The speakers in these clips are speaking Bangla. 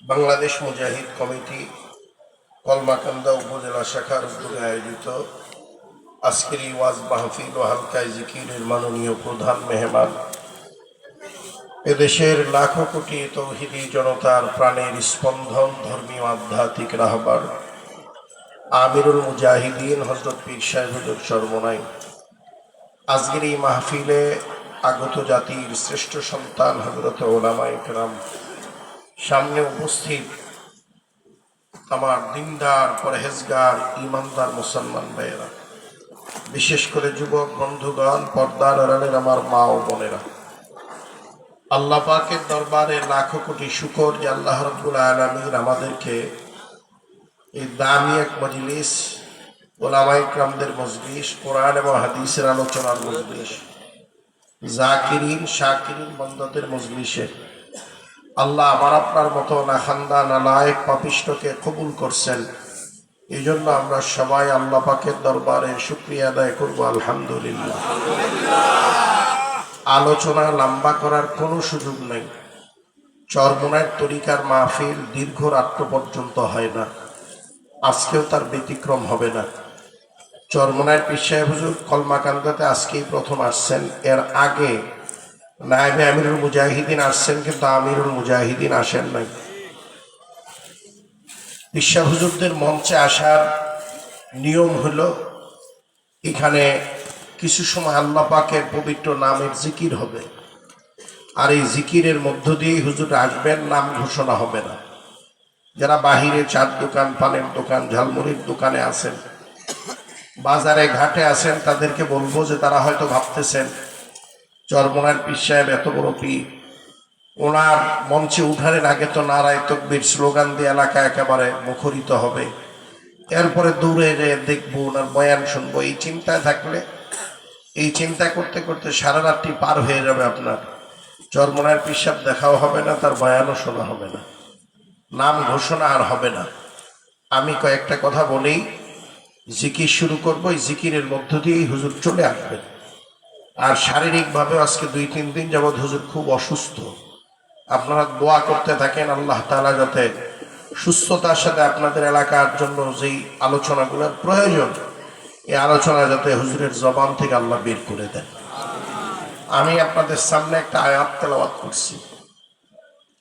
বাংলাদেশ মুজাহিদ কমিটি কলমাকান্দা উপজেলা শাখার উদ্যোগে আয়োজিত আজকের এই ওয়াজ মাহফিল ও হালকায় জিকিরের মাননীয় প্রধান মেহমান, এদেশের লাখো কোটি তৌহিদি জনতার প্রাণের স্পন্দন, ধর্মীয় আধ্যাত্মিক রাহবার আমিরুল মুজাহিদিন হযরত পীর সাহেব হুজুর চরমোনাই। আজকের এই মাহফিলে আগত জাতির শ্রেষ্ঠ সন্তান হযরত উলামায়ে কেরাম, সামনে উপস্থিত আমার দিনদার, পরহেজগার, ইমানদার মুসলমান ভাইয়েরা, বিশেষ করে যুবক বন্ধুগণ, পর্দার আড়ালের আমার মা ও বোনেরা, আল্লাহ পাকের দরবারে লাখো কোটি শুকর যে আল্লাহ রাব্বুল আলামিন আমাদেরকে এই দামি এক মজলিস, উলামায়ে কেরামদের মজলিস, কোরআন এবং হাদিসের আলোচনার মজলিস, জাকিরিন শাকিরিন বান্দাদের মজলিসে আল্লাহ আমার আপনার মতো নাখান্দা নালায়েক পাপিষ্ঠকে কবুল করছেন। এই জন্য আমরা সবাই আল্লাহ পাকের দরবারে শুকরিয়া আদায় করবো, আলহামদুলিল্লাহ। আলোচনা লম্বা করার কোনো সুযোগ নেই। চরমোনাইয়ের তরিকার মাহফিল দীর্ঘ রাত্র পর্যন্ত হয় না, আজকেও তার ব্যতিক্রম হবে না। চরমোনাইয়ের পীর সাহেব হুজুর কলমাকান্দাতে আজকেই প্রথম আসছেন। এর আগে নায়েবে আমিরুল মুজাহিদিন আসছেন, কিন্তু আমিরুল মুজাহিদিন আসেন নাই। পীর সাহেব হুজুরদের মঞ্চে আসার নিয়ম হলো, এখানে কিছু সময় আল্লাহ পাকের পবিত্র নামের জিকির হবে, আর এই জিকিরের মধ্য দিয়েই হুজুর আসবেন, নাম ঘোষণা হবে না। যারা বাহিরে চার দোকান, পানের দোকান, ঝালমুড়ির দোকানে আছেন, বাজারে ঘাটে আছেন, তাদেরকে বলবো যে তারা হয়তো ভাবতেছেন চরমোনাইয়ের পীর সাহেব এত বড় পীর, ওনার মঞ্চে উঠানের আগে তো নারায়ে তাকবীর স্লোগান দিয়ে এলাকা একেবারে মুখরিত হবে, এরপরে দূরে যেয়ে দেখবো ওনার বয়ান শুনবো। এই চিন্তায় থাকলে, এই চিন্তা করতে করতে সারা রাত্রি পার হয়ে যাবে আপনার। চরমোনাইয়ের পীর সাহেব দেখাও হবে না, তার বয়ানও শোনা হবে না, নাম ঘোষণা আর হবে না। আমি কয়েকটা কথা বলেই জিকির শুরু করবো। এই জিকিরের মধ্য দিয়েই হুজুর চলে আসবেন। আর শারীরিকভাবে আজকে 2-3 দিন যাবৎ হুজুর খুব অসুস্থ। আপনারা দোয়া করতে থাকেন আল্লাহ তাআলা যাতে সুস্থতার সাথে আপনাদের এলাকার জন্য যেই আলোচনাগুলোর প্রয়োজন, এই আলোচনা যাতে হুজুরের জবান থেকে আল্লাহ বের করে দেন। আমি আপনাদের সামনে একটা আয়াত তেলাওয়াত করছি।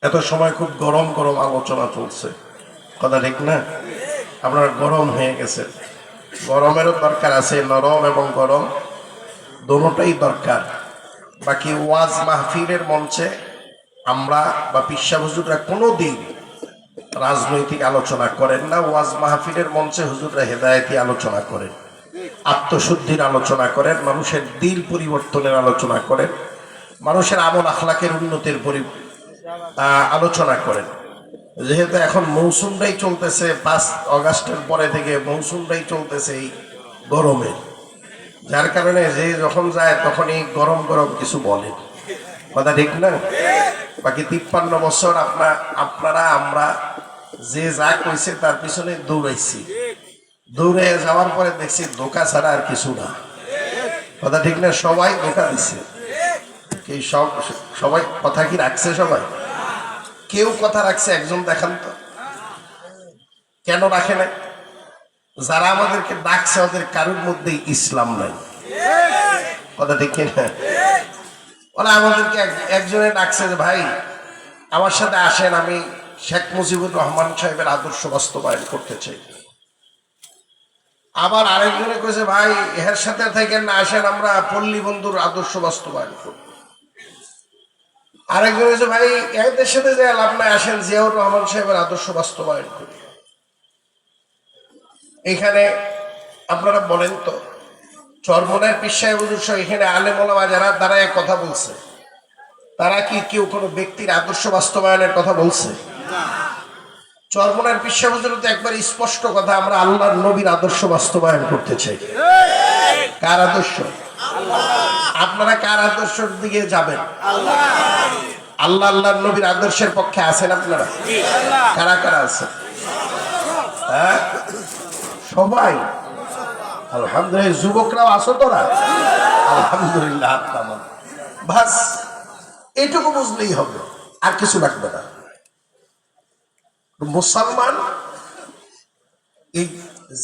এত সময় খুব গরম গরম আলোচনা চলছে, কথা ঠিক না? আপনারা গরম হয়ে গেছে। গরমেরও দরকার আছে, নরম এবং গরম দোনোটাই দরকার। বাকি ওয়াজ মাহফিলের মঞ্চে আমরা বা পীর সাহেব হুজুররা কোনো দিন রাজনৈতিক আলোচনা করেন না। ওয়াজ মাহফিলের মঞ্চে হুজুররা হেদায়েতি আলোচনা করেন, আত্মশুদ্ধির আলোচনা করেন, মানুষের দিল পরিবর্তনের আলোচনা করেন, মানুষের আমল আখলাকের উন্নতির আলোচনা করেন। যেহেতু এখন মৌসুমটাই চলতেছে, 5 আগস্টের পরে থেকে মৌসুমটাই চলতেছে এই গরমের, যার কারণে যে যখন যায় তখন এই গরম গরম কিছু বলে, কথা ঠিক না? বাকি 53 বছর আপনারা আমরা যে যা কইছে তার পিছনে দৌড়াইছি, দৌড়ে যাওয়ার পরে দেখছি ধোকা ছাড়া আর কিছু না, কথা ঠিক না? সবাই ধোকা দিচ্ছে। কি সবাই কথা কি রাখছে? সবাই কেউ কথা রাখছে? একজন দেখান তো, কেন রাখে না? যারা আমাদেরকে ডাকছে ওদের কারোর মধ্যেই ইসলাম নাই, কথা ঠিক না? ওরা আমাদেরকে একজনে ডাকছে যে ভাই আমার সাথে আসেন, আমি শেখ মুজিবুর রহমান সাহেবের আদর্শ বাস্তবায়ন করতে চাই। আবার আরেকজনে কইছে ভাই এর সাথে থাকেন না, আসেন আমরা পল্লী বন্ধুর আদর্শ বাস্তবায়ন করব। আরেকজন কইছে ভাই এদের সাথে যে লাভ নাই, আসেন জিয়াউর রহমান সাহেবের আদর্শ বাস্তবায়ন করি। এখানে আপনারা বলেন তো, চরমোনাইয়ের পীর সাহেব হুজুর সহ এখানে আলেম ওলামা যারা দাঁড়ায় কথা বলছে, তারা কি কেউ কোনো ব্যক্তির আদর্শ বাস্তবায়নের কথা বলছে? চরমোনাইয়ের পীর সাহেব হুজুর তো একবার স্পষ্ট কথা, আমরা আল্লাহর নবীর আদর্শ বাস্তবায়ন করতে চাই। কার আদর্শ? আপনারা কার আদর্শের দিকে যাবেন? আল্লাহ আল্লাহর নবীর আদর্শের পক্ষে আছেন আপনারা? কারা কারা আছেন? হ্যাঁ, সবাই আলহামদুলিল্লাহ। যুবকরাও আছো তোরা? আলহামদুলিল্লাহ। বাস এটুকু বুঝলেই হবে, আর কিছু লাগবে না। মুসলমান এই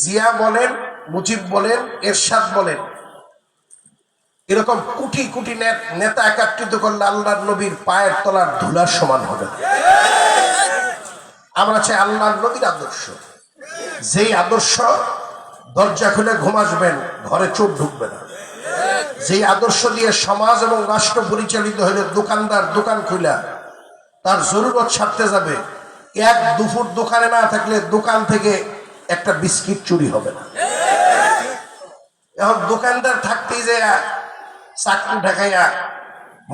জিয়া বলেন, মুজিব বলেন, এরশাদ বলেন, এরকম কোটি কোটি নেতা একত্রিত করলে আল্লাহর নবীর পায়ের তলার ধুলার সমান হবে। আমরা চাই আল্লাহর নবীর আদর্শ, যেই আদর্শ দরজা খুলে ঘুম আসবেন, ঘরে চোর ঢুকবে না। যেই আদর্শ দিয়ে সমাজ এবং রাষ্ট্র পরিচালিত হলে দোকানদার দোকান খুলে তার জরুরত সারতে যাবে, এক দুপুর দোকানে না থাকলে দোকান থেকে একটা বিস্কিট চুরি হবে না। এখন দোকানদার থাকতেই যে চাকরি ঢাকাইয়া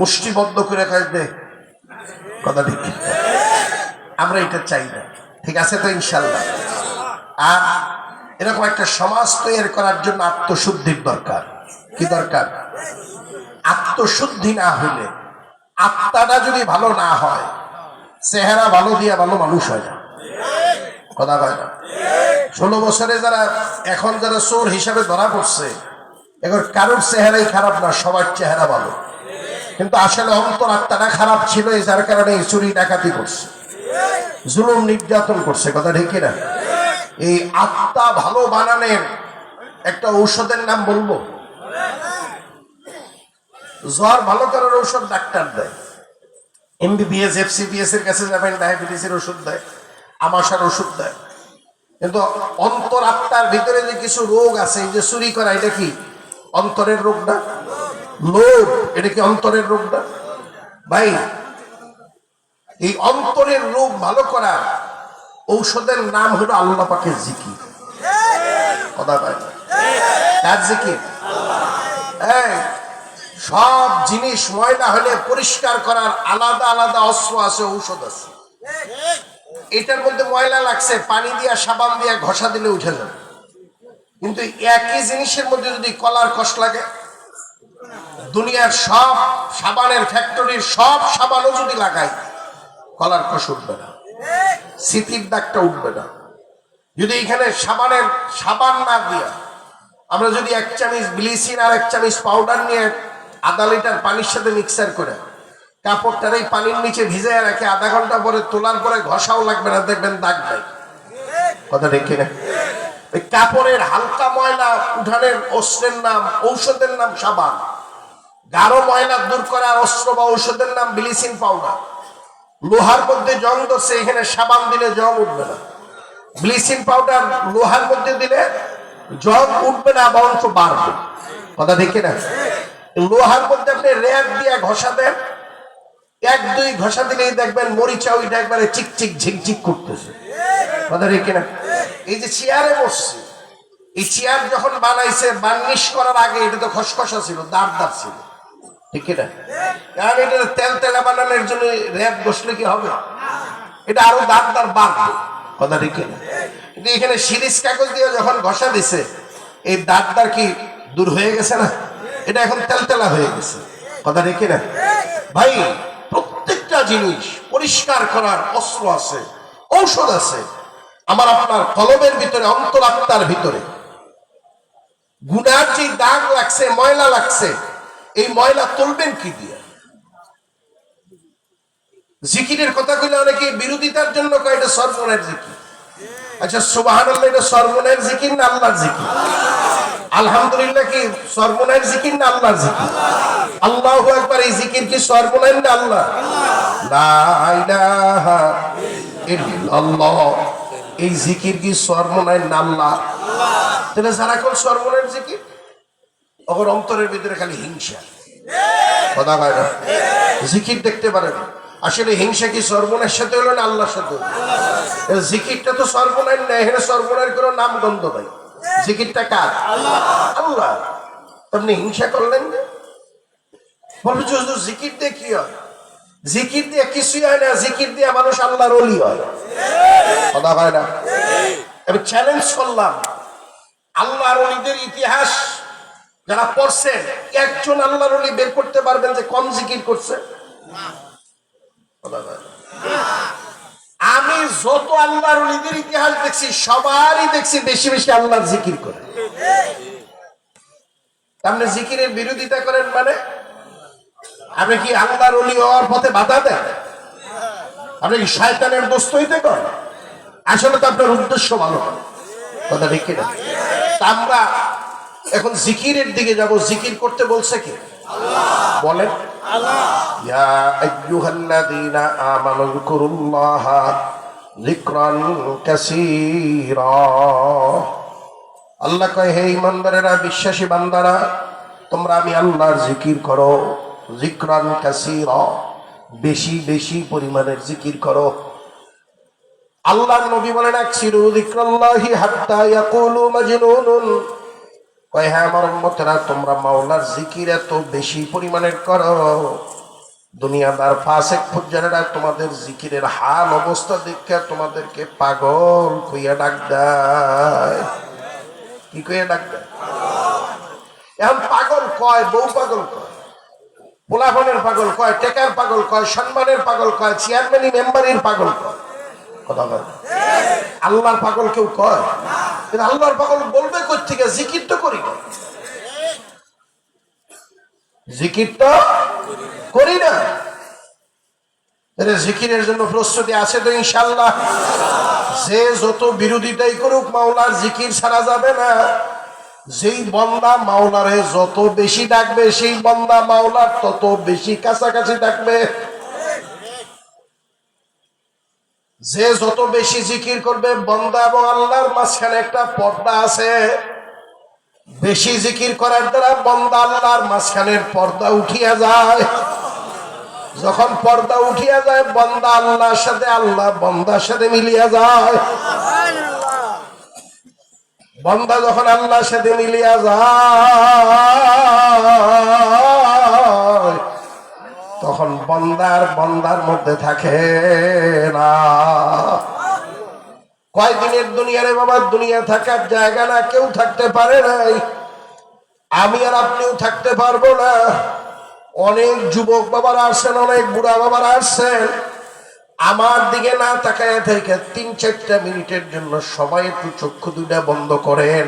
মুষ্টিবদ্ধ করে খাইবে, কথা ঠিক। আমরা এটা চাই না, ঠিক আছে তো ইনশাল্লাহ। আর এরকম একটা সমাজ তৈরি করার জন্য আত্মশুদ্ধির দরকার। কি দরকার? আত্মশুদ্ধি না হইলে, আত্মাটা যদি ভালো না হয়, চেহারা ভালো দিয়া ভালো মানুষ হয় না, কথা হয় না। 16 বছরে যারা এখন যারা চোর হিসাবে ধরা পড়ছে, এখন কারোর চেহারাই খারাপ না, সবার চেহারা ভালো, কিন্তু আসলে অন্তর আত্মাটা খারাপ ছিল, যার কারণে চুরি ডাকাতি করছে, জুলুম নির্যাতন করছে, কথা ঠিক না? এই আত্মা ভালো বানানোর একটা ঔষধের নাম বলবো। জ্বর ভালো করার ঔষধ ডাক্তার দেয়, MBBS FCPS এর কাছে যাবেন, ডায়াবেটিসের ওষুধ দেয়, আমাশার ওষুধ দেয়, কিন্তু অন্তর আত্মার ভিতরে যে কিছু রোগ আছে, এই যে চুরি করা, এটা কি অন্তরের রোগ না? লোভ, এটা কি অন্তরের রোগ না? ভাই, এই অন্তরের রোগ ভালো করা ঔষধের নাম হলো আল্লাহ পাকের জিকির। কথা ভাই, কার জিকির? সব জিনিস ময়লা হলে পরিষ্কার করার আলাদা আলাদা অস্ত্র আছে, ঔষধ আছে। এটার মধ্যে ময়লা লাগছে, পানি দিয়া সাবান দিয়া ঘষা দিলে উঠে যাবে, কিন্তু একই জিনিসের মধ্যে যদি কলার কষ লাগে, দুনিয়ার সব সাবানের ফ্যাক্টরির সব সাবানও যদি লাগাই, কলার কষ উঠবে না, স্মৃতির দাগটা উঠবে না। যদি এখানে সাবান না দিয়া আমরা যদি 1 চামচ ব্লিচিং আর 1 চামচ পাউডার নিয়ে আধা লিটার পানির সাথে মিক্সার করে কাপড়টার এই পানির নিচে ভিজায় রাখে, আধা ঘন্টা পরে তোলার পরে ঘষাও লাগবে না, দেখবেন দাগ নাই, কথা ঠিক কিনা? ওই কাপড়ের হালকা ময়লা উঠানের অস্ত্রের নাম, ঔষধের নাম সাবান। গাঢ় ময়লা দূর করার অস্ত্র বা ঔষধের নাম ব্লিচিং পাউডার। লোহার মধ্যে জং ধরছে, এখানে সাবান দিলে জং উঠবে না, ব্লিচিং পাউডার লোহার মধ্যে দিলে জং উঠবে না, বরঞ্চ বাড়বে, কথা দেখে না? লোহার মধ্যে আপনি রেত দিয়ে ঘষা দেন, 1-2 ঘষা দিলেই দেখবেন মরিচা ওইটা একবারে চিকচিক ঝিকঝিক করতেছে, কথা দেখে না? এই যে চেয়ারে বসছে, এই চেয়ার যখন বানাইছে, বার্নিশ করার আগে এটা তো খসখসা ছিল, দাঁত ছিল, ঠিক না? কারণ এটা তেল তেলা বানানোর জন্য রেত বসলে কি হবে? এটা আরো দাঁত বাড়বে, কথা ঠিক না? কিন্তু এখানে শিরিষ কাগজ দিয়ে যখন ঘষা দিছে, এই দাঁতদার কি দূর হয়ে গেছে না? এটা এখন তেলতেলা হয়ে গেছে, কথা দেখি না? ভাই, প্রত্যেকটা জিনিস পরিষ্কার করার অস্ত্র আছে, ঔষধ আছে। আমার আপনার কলমের ভিতরে, অন্তর আত্মার ভিতরে গুনার যে দাগ লাগছে, ময়লা লাগছে, এই ময়লা তুলবেন কি দিয়ে? জিকিরের কথা কইলে অনেকে বিরোধিতার জন্য কয় এটা সর্বনের জিকির। আচ্ছা, সুবহানাল্লাহ এটা সর্বনের জিকির না আল্লাহর জিকির? আলহামদুলিল্লাহ কি সর্বনের জিকির না আল্লাহর জিকির? আল্লাহু আকবার, এই জিকির কি সর্বনের না আল্লাহ? লা ইলাহা ইল্লাল্লাহ, এই জিকির কি সর্বনের না আল্লাহ? তাহলে যারা কোন সর্বনের জিকির, ওর অন্তরের ভিতরে খালি হিংসা, কথা কয় না? জিকির দেখতে পারেন, আসলে হিংসা কি সর্বনের সাথে হলো না আল্লাহর সাথে? জিকিরটা তো সর্বনের না, এখানে সর্বনের কোনো নাম গন্ধ নাই। জিকিরটা কার? আল্লাহ। আপনি হিংসা করলেন না, বলবে জিকির দিয়ে কি হয়? জিকির দিয়ে কিছুই হয় না, জিকির দিয়ে মানুষ আল্লাহর ওলি হয়, কথা হয় না? আমি চ্যালেঞ্জ করলাম, আল্লাহর ওলিদের ইতিহাস যারা পড়ছেন, একজন আল্লাহর ওলি বের করতে পারবেন যে কম জিকির করছে? আমি যত আল্লাহর ওলিদের ইতিহাস দেখছি, সবারই দেখছি বেশি বেশি আল্লাহর জিকির করে। আপনি জিকিরের বিরোধিতা করেন মানে আপনি কি আল্লাহর ওলি হওয়ার পথে বাধা দেন? আপনি কি শয়তানের দোস্ত হইতে করেন? আসলে তো আপনার উদ্দেশ্য ভালো না, কথা ঠিক কিনা? তা আমরা এখন জিকিরের দিকে যাব। জিকির করতে বলছে কি বলেন? ইয়া আইয়ুহাল্লাযীনা আমানু যকুরুল্লাহা যিকরান কাসীরা। আল্লাহ কয়, হে ঈমানদারেরা, বিশ্বাসী বান্দারা, তোমরা আমি আল্লাহর জিকির করো। যিকরান কাসীরা, বেশি বেশি পরিমাণের জিকির করো। আল্লাহর নবী বলেন, আকসিরু যিকরাল্লাহি হাত্তা ইয়াকুলু মাজনুনুন। কয়, হ্যাঁ আমার উম্মতেরা, তোমরা মাওলার জিকির এত বেশি পরিমাণের করো, দুনিয়াদার ফাসেক ফুজ্জারেরা তোমাদের জিকিরের হাল অবস্থা দেখে তোমাদেরকে পাগল কইয়া ডাক দেয়। কি কইয়া ডাক দেয়? এখন পাগল কয়, বউ পাগল কয়, পোলাপনের পাগল কয়, টেকার পাগল কয়, সম্মানের পাগল কয়, চেয়ারম্যানি মেম্বারের পাগল কয়। কথা বল, আল্লাহর পাগল কেউ কয়? কিন্তু আল্লাহর পাগল বলবে কই থেকে? জিকির তো করি না, জিকির তো করি না। জিকিরের জন্য প্রস্তুতি আছে তো ইনশাআল্লাহ? যে যত বিরোধিতাই করুক, মাওলার জিকির ছাড়া যাবে না। যেই বান্দা মাওলারে যত বেশি ডাকবে, সেই বান্দা মাওলার তত বেশি কাছাকাছি ডাকবে। যে যত বেশি জিকির করবে, বান্দা এবং আল্লাহর মাঝখানে একটা পর্দা আছে। বেশি জিকির করার দ্বারা বান্দা আল্লাহর মাঝখানের পর্দা উঠিয়া যায়। যখন পর্দা উঠিয়া যায়, বান্দা আল্লাহর সাথে, আল্লাহ বান্দার সাথে মিলিয়া যায়। বান্দা যখন আল্লাহর সাথে মিলিয়া যায়, তখন বান্দার মধ্যে থাকে না। কয়দিনের দুনিয়া রে বাবা? দুনিয়া থাকার জায়গা না, কেউ থাকতে পারে নাই, আমি আর আপনিও থাকতে পারবো না। অনেক যুবক বাবারা আসছেন, অনেক বুড়া বাবারা আসছেন। আমার দিকে না তাকায় থেকে ৩-৪ মিনিটের জন্য সবাই একটু চক্ষু দুটা বন্ধ করেন।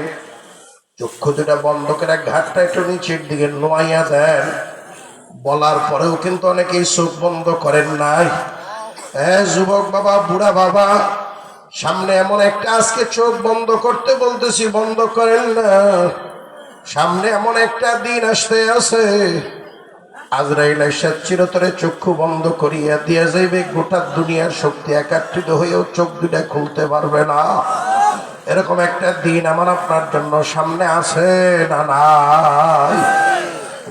চক্ষু দুটা বন্ধ করে ঘাটটা একটু নিচের দিকে নোয়াইয়া দেন। বলার পরেও কিন্তু অনেকেই চোখ বন্ধ করেন নাই। হ্যাঁ যুবক বাবা, বুড়া বাবা, সামনে এমন একটা, আজকে চোখ বন্ধ করতে বলতেছি, বন্ধ করেন না। সামনে এমন একটা দিন আসতে আছে, আজরাইল এসে চিরতরে চক্ষু বন্ধ করিয়া দিয়া যাইবে। গোটা দুনিয়ার শক্তি একাত্রিত হয়েও চোখ দুটা খুলতে পারবে না। এরকম একটা দিন আমার আপনার জন্য সামনে আছে না নাই?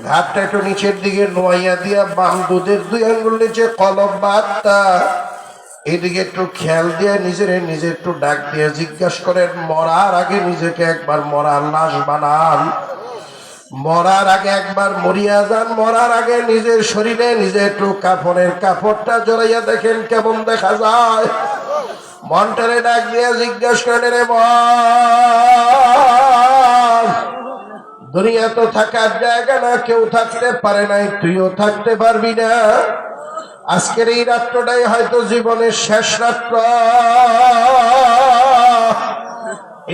ঘাটটা একটু নিচের দিকে নোয়াইয়া দিয়া বাম দুধের 2 আঙ্গুল নিচে কলম বাদটা এদিকে একটু খেয়াল দিয়ে নিজে একটু ডাক দিয়ে জিজ্ঞাসা করেন, মরার আগে নিজেকে একবার মরার লাশ বানান। মরার আগে একবার মরিয়া যান। মরার আগে নিজের শরীরে নিজে একটু কাফনের কাপড়টা জড়াইয়া দেখেন কেমন দেখা যায়। মনটারে ডাক দিয়ে জিজ্ঞাসা করেন, রে মন, দুনিয়া তো থাকার জায়গা না, কেউ থাকতে পারে নাই, তুইও থাকতে পারবি না। আজকের এই রাত্রটাই হয়তো জীবনের শেষ রাত্র।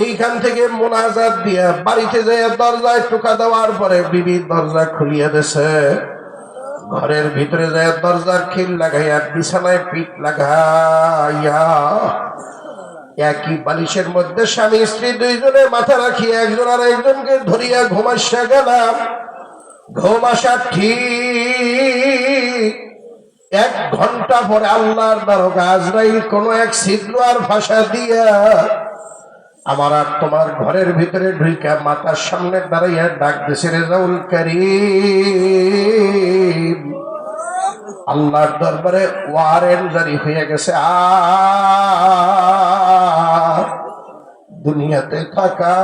এইখান থেকে মোনাজাত দিয়া বাড়িতে যেয়ে দরজায় টোকা দেওয়ার পরে বিবি দরজা খুলিয়া দিছে। ঘরের ভিতরে যায় দরজার খিল লাগাইয়া বিছানায় পিঠ লাগাইয়া একই বালিশের মধ্যে স্বামী স্ত্রী দুইজনে মাথা রাখিয়া একজন আর একজনকে ধরিয়া ঘুমাইয়া গেলাম। ঘুম আসা ঠিক 1 ঘন্টা পরে আল্লাহর দারোগা আজরাইল কোন এক ছিদ্র আর ভাষা দিয়া আমার আর তোমার ঘরের ভিতরে ঢুইকা মাতার সামনে দাঁড়াইয়া ডাক দিছে, রেজাউল করিম, আল্লাহর দরবারে ওয়ারেন্ট জারি হয়ে গেছে, আর দুনিয়াতে থাকা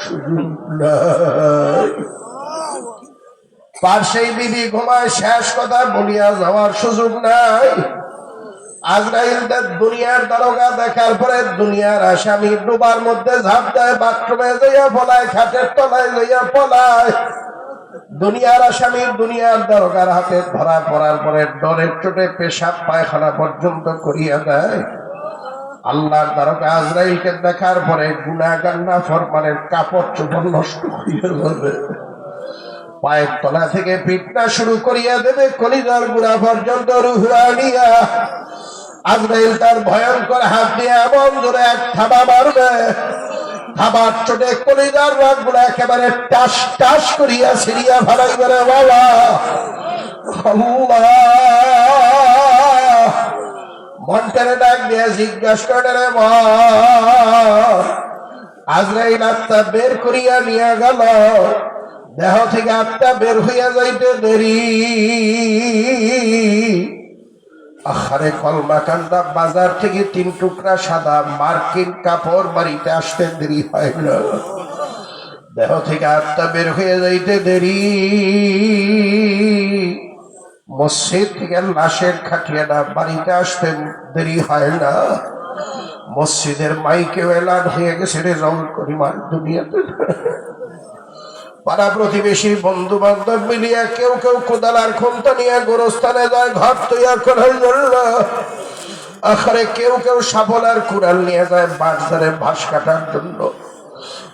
সুযোগ নাই। পাশেই বিবি ঘুমায়, শেষ কথা বলিয়া যাওয়ার সুযোগ নাই। আজরাইল দুনিয়ার দারোগা দেখার পরে দুনিয়ার আসামি ডুবার মধ্যে ঝাঁপ দেয়, বাথরুমে যাইয়া পলায়, খাটের তলায় যাইয়া পলায়। দুনিয়ার আসামি দুনিয়ার দারোগার হাতে ধরা পড়ার পরে ডরের চোটে পেশাব পায়খানা পর্যন্ত করিয়া দেয়। আল্লাহর দারোগা আজরাইলকে দেখার পরে গুনাহগার নাফরমানের কাপড় চোপড় নষ্ট করিয়া যাবে, পায়ের তলা থেকে পিঠটা শুরু করিয়া দেবে, কলিজার গুড়া পর্যন্ত রুহ আনিয়া আজরাইল তার ভয়ঙ্কর হাত দিয়ে এমন জোরে এক থাবা মারবে, থাবার চোটে কলিজার রগগুলো একেবারে টাস টাস করিয়া ছিড়িয়া ফেলাইবে রে বাবা। মন্টারে ডাক দিয়ে জিজ্ঞাসা করে রে মন, আজরাইল আত্মা বের করিয়া নিয়ে গেল, দেহ থেকে আত্মা বের হইয়া যাইতে দেরি। আহারে কলমা কান্দা, বাজার থেকে 3 টুকরা সাদা মার্কিন কাপড় বাড়িতে আসতে দেরি হয় না, দেহ থেকে আত্মা বের হয়ে যাইতে দেরি। মসজিদ থেকে লাশের খাটিয়াটা বাড়িতে আসতে দেরি হয় না, মসজিদের মাইকে এলান হয়ে গেছে রে জল করিমার দুনিয়াতে। পাড়া প্রতিবেশী বন্ধু বান্ধব মিলিয়া কেউ কেউ কোদালার খুন্তা নিয়ে গোরস্থানে যায় ঘর তৈরি করার জন্য, আখরে কেউ কেউ সাবলার কুড়াল নিয়ে যায় বাজারে ঘাস কাটার জন্য।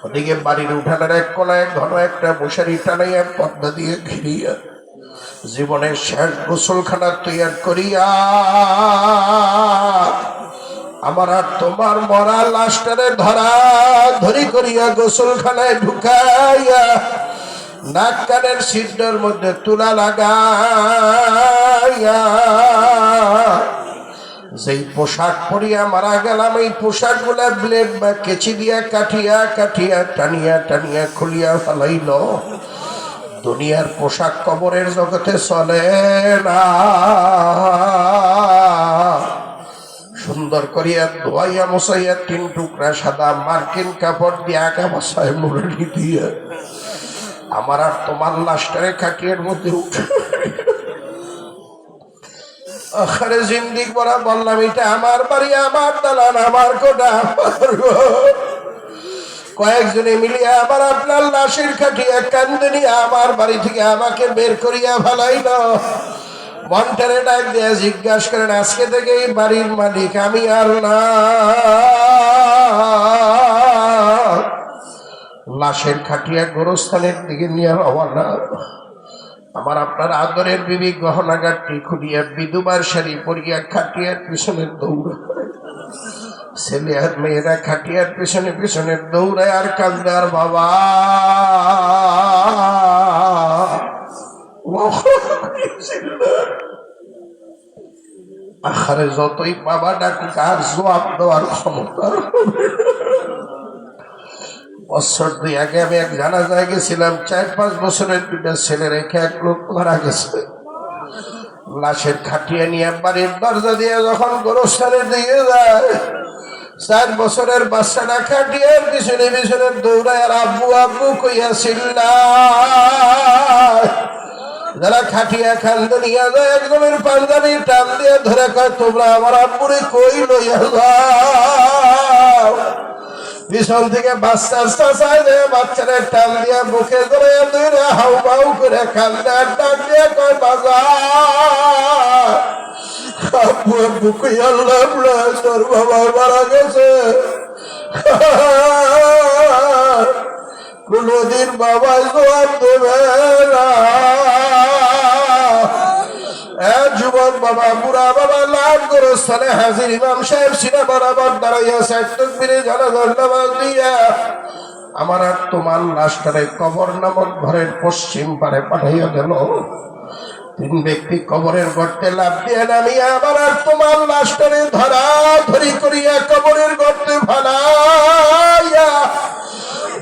ওদিকে বাড়ির উঠানের এক কোনায় ঘন একটা মশারি টানাইয়া পর্দা দিয়ে ঘিরিয়া জীবনের শেষ গোসলখানা তৈরি করিয়া আমার আর তোমার মরা লাশটারে ধরা ধরি করিয়া গোসলখানায় ঢুকাইয়া নাক কানের সিদ্ধর মধ্যে তুলা লাগাইয়া যেই পোশাক পরিয়া মারা গেলাম, এই পোশাক গুলা ব্লেড বা কেচি দিয়া কাটিয়া কাটিয়া টানিয়া টানিয়া খুলিয়া ফেলাইল। দুনিয়ার পোশাক কবরের জগতে চলে না, সুন্দর করিয়া ধোয়াইয়া মশাইয়া 3 টুকরা সাদা মার্কিন কাপড় দিয়ে আঁকা বসায় মুরলি দিয়ে আমার আর তোমার লাশটারে খাটিয়ার মধ্যে উঠে আখারে জিন্দিক বলা বললাম, এটা আমার বাড়ি, আমার দালান, আমার কোটা। কয়েকজনে মিলিয়ে আবার আপনার লাশের খাটিয়া কান্দে নিয়ে আমার বাড়ি থেকে আমাকে বের করিয়া ফেলাইল। মন্টারে ডাক দিয়ে জিজ্ঞাসা করেন, আজকে থেকে এই বাড়ির মালিক আমি আর না। লাশের খাটিয়া গোরস্থানের দিকে নিয়ে রওনা। আমার আপনার আদরের বিবি গহনাগারটি খুলিয়া বিধবার শাড়ি পরিয়া খাটিয়ার পিছনে দৌড়, ছেলে আর মেয়েরা খাটিয়ার পিছনে পিছনে দৌড়ায় আর কান্দে আর বাবা। আহারে যতই বাবা ডাকুক আর জবাব দেওয়ার ক্ষমতা। বছর 2 আগে আমি এক জানাজায় গেছিলাম, 4-5 বছরের 2টা ছেলে রেখে এক লোক মারা গেছে। লাশের খাটিয়া নিয়ে বাড়ির দরজা দিয়ে যখন গোরস্থানের দিকে যায়, 4 বছরের বাচ্চাটা খাটিয়ার পিছনে পিছনে দৌড়ায় আর আব্বু আব্বু কইয়া চিল্লায়। যারা খাটিয়া খান্দে নিয়ে যায় একজনের পাঞ্জাবি টান দিয়ে ধরে কয়, তোমরা আমার আব্বুরে কই লইয়া যাও। পিছন থেকে বাচ্চার চাচাই দেয়, বাচ্চারে টান দিয়ে বুকে ধরে ধরে হাউ বাউ করে খান্দে আর ডাক দিয়ে কয়, বাজার আব্বু আব্বু কই আল্লাহ তোর বাবা মারা গেছে। কোনদিন বাবা জবাব দেবে না। যুবক বাবা বুড়া বাবা লাভ গোরস্থানে হাজির। ইমাম সাহেব সিনা বরাবর দাঁড়াইয়া 4 তাকবীরে জানাজার নামাজ দিয়া আমার আর তোমার লাশটারে কবর নামক ঘরের পশ্চিম পারে পাঠাইয়া গেল। 3 ব্যক্তি কবরের গর্তে লাফ দিয়ে নামিয়া আমার আর তোমার লাশটারে ধরা ধরি করিয়া কবরের গর্তে ফালাইয়া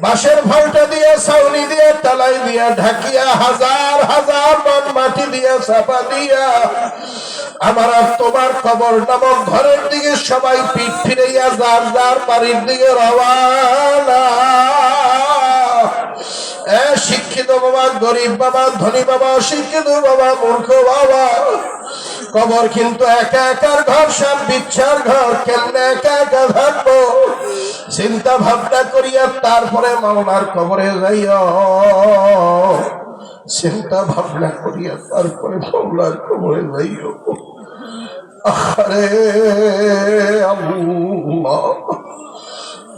বাঁশের ভালটা দিয়ে ছাউনি দিয়ে তালাই দিয়া ঢাকিয়া হাজার হাজার মন মাটি দিয়া চাপা দিয়া আমার আর তোমার কবর নামক ঘরের দিকে সবাই পিঠ ফিরাইয়া যার যার বাড়ির দিকে রওনা। শিক্ষিত বাবা, গরিব বাবা, ধনী বাবা, শিক্ষিত বাবা, মূর্খ বাবা, কবর কিন্তু একা একার ঘর, সব বিচ্ছার ঘর। কেমনে একা একা থাকবো চিন্তা ভাবনা করিয়া তারপরে মাওলার কবরে যাইয়া চিন্তা ভাবনা করিয়া তারপরে মাওলার কবরে যাইও। আরে আল্লাহ